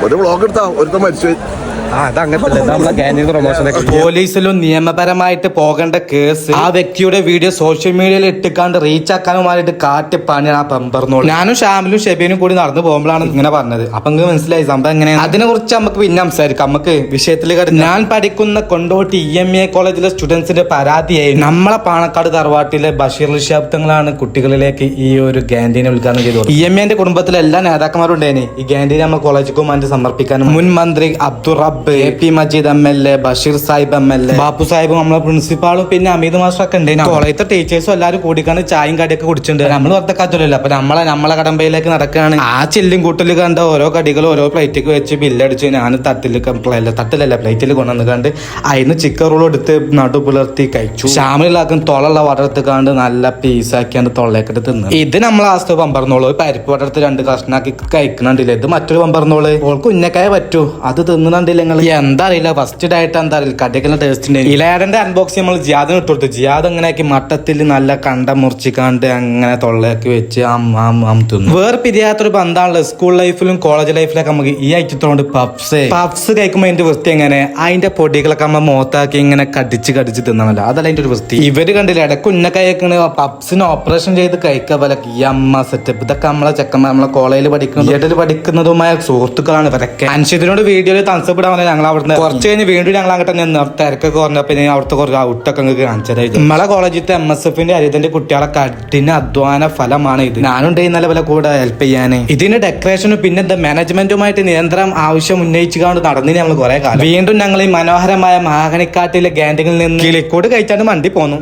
ഒരു വ്ളോഗ് എടുത്താ ഒരുത്തം മരിച്ചു. പോലീസിലും നിയമപരമായിട്ട് പോകേണ്ട കേസ് ആ വ്യക്തിയുടെ വീഡിയോ സോഷ്യൽ മീഡിയയിൽ ഇട്ടിക്കാണ്ട് റീച്ച് ആക്കാനുമായിട്ട് കാട്ടിപ്പാണ് ആ പമ്പർന്നോളൂ. ഞാനും ഷാമിലും ഷെബീനും കൂടി നടന്നു പോകുമ്പോഴാണ് ഇങ്ങനെ പറഞ്ഞത്. അപ്പൊ നിങ്ങൾക്ക് മനസ്സിലായി സംഭവം എങ്ങനെയാണ്. അതിനെ കുറിച്ച് നമുക്ക് പിന്നെ സംസാരിക്കാം. നമുക്ക് വിഷയത്തിൽ ഞാൻ പഠിക്കുന്ന കൊണ്ടോട്ടി EMA കോളേജിലെ സ്റ്റുഡൻസിന്റെ പരാതിയായി നമ്മളെ പാണക്കാട് തറവാട്ടിലെ ബഷീർ ശബ്ദങ്ങളാണ് കുട്ടികളിലേക്ക് ഈ ഒരു ക്യാൻറ്റീൻ ഉദ്ഘാടനം ചെയ്തത്. EMA കുടുംബത്തിലെ എല്ലാ നേതാക്കന്മാരും ഉണ്ടായിരുന്നു ഈ ക്യാൻറ്റീൻ നമ്മൾ കോളേജിലും അതിന് സമർപ്പിക്കാനും. മുൻ മന്ത്രി അബ്ദുൾ റബ്ബ്, AP Majeed MLA, Basheer Sahib MLA, Bapu Sahib, നമ്മളെ പ്രിൻസിപ്പാളും പിന്നെ അമീദ് മാസ്റ്റർ ഒക്കെ ഉണ്ട്. കോളേജത്തെ ടീച്ചേഴ്സും എല്ലാവരും കൂടിക്കാണ് ചായയും കടിയൊക്കെ കുടിച്ചിട്ടുണ്ട്. നമ്മൾ വെറുതെ കാറ്റല്ലോ. അപ്പൊ നമ്മളെ കടമ്പയിലേക്ക് നടക്കുകയാണ്. ആ ചില്ലും കൂട്ടിൽ കണ്ട ഓരോ കടികളും ഓരോ പ്ലേറ്റിക്ക് വെച്ച് ബില്ലടിച്ച് ഞാൻ തട്ടിലല്ല പ്ലേറ്റിൽ കൊണ്ടുവന്ന് കണ്ട് അതിന് ചിക്കൻ റോൾ എടുത്ത് നടു പുലർത്തി കഴിച്ചു. ഷാമിലാക്കും തൊള്ള വടർത്ത് കണ്ട് നല്ല പീസാക്കിയാണ്ട് തൊള്ളേക്കിട്ട് തിന്നു. ഇത് നമ്മളെ ആസ്ത പമ്പറന്നോളൂ. പരിപ്പ് വടർത്ത് 2 കഷ്ണാക്കി കഴിക്കണുണ്ടില്ല. ഇത് മറ്റൊരു പമ്പറന്നോള്. ഓൾക്ക് ഉന്നക്കായ പറ്റൂ. അത് തിന്നുന്നുണ്ടില്ല. എന്താ അറിയില്ല, ഫസ്റ്റ് ഡയറ്റ് എന്താ അറിയില്ല, കടിക്കുന്ന ടേസ്റ്റ് ഉണ്ട്. ഇലയടന്റെ അൺബോക്സിംഗ് നമ്മൾ ജിയാദിന് ഇട്ട് കൊടുത്തു. ജിയാദ് എങ്ങനെയാക്കി മട്ടത്തിൽ നല്ല കണ്ട മുറിച്ചിക്കാണ്ട് അങ്ങനെ തൊള്ളയാക്കി വെച്ച് തിന്നു. വേറെ പിരിയാത്തൊരു ബന്ധാണല്ലോ സ്കൂൾ ലൈഫിലും കോളേജ് ലൈഫിലൊക്കെ നമുക്ക് ഈ ഐറ്റത്തോണ്ട് പപ്സ് കഴിക്കുമ്പോൾ അതിന്റെ വൃത്തി എങ്ങനെ അതിന്റെ പൊടികളൊക്കെ നമ്മൾ മോത്താക്കി ഇങ്ങനെ കടിച്ച് തിന്നണല്ലോ. അതല്ല അതിന്റെ ഒരു വൃത്തി. ഇവര് കണ്ടില്ല ഇടയ്ക്ക് ഉന്നക്കായക്കണ് പപ്സിന് ഓപ്പറേഷൻ ചെയ്ത് കഴിക്കുക പോലെ ഈ അമ്മ സെറ്റപ്പ്. ഇതൊക്കെ നമ്മളെ ചെക്കന്മാർ നമ്മളെ കോളേജിൽ പഠിക്കുന്നതുമായ സുഹൃത്തുക്കളാണ് ഇവരൊക്കെ. അനുഷ്യത്തിനോട് വീഡിയോയിൽ തണുസപ്പെടാൻ ഞങ്ങൾ അവിടുന്ന് കുറച്ച് കഴിഞ്ഞ് വീണ്ടും ഞങ്ങൾ അങ്ങോട്ട് തിരക്കൊക്കെ കുറഞ്ഞപ്പോ അവിടുത്തെ കുറച്ച് ഔട്ടൊക്കെ കാണിച്ചതായി. നമ്മളെ കോളേജിലത്തെ MSF ഹരിതന്റെ കുട്ടികളെ കഠിന അധ്വാന ഫലമാണ് ഇത്. ഞാനുണ്ട് ഇന്നലെ പോലെ കൂടെ ഹെൽപ്പ് ചെയ്യാന്. ഇതിന് ഡെക്കറേഷനും പിന്നെ മാനേജ്മെന്റുമായിട്ട് നിരന്തരം ആവശ്യം ഉന്നയിച്ചുകൊണ്ട് നടന്നിന് ഞങ്ങൾ കുറെ കാലം. വീണ്ടും ഞങ്ങൾ ഈ മനോഹരമായ മാഹണിക്കാട്ടിലെ ക്യാൻറ്റീനിൽ നിന്ന് കിളിക്കോട് കഴിച്ചാണ്ട് മണ്ടി പോന്നു.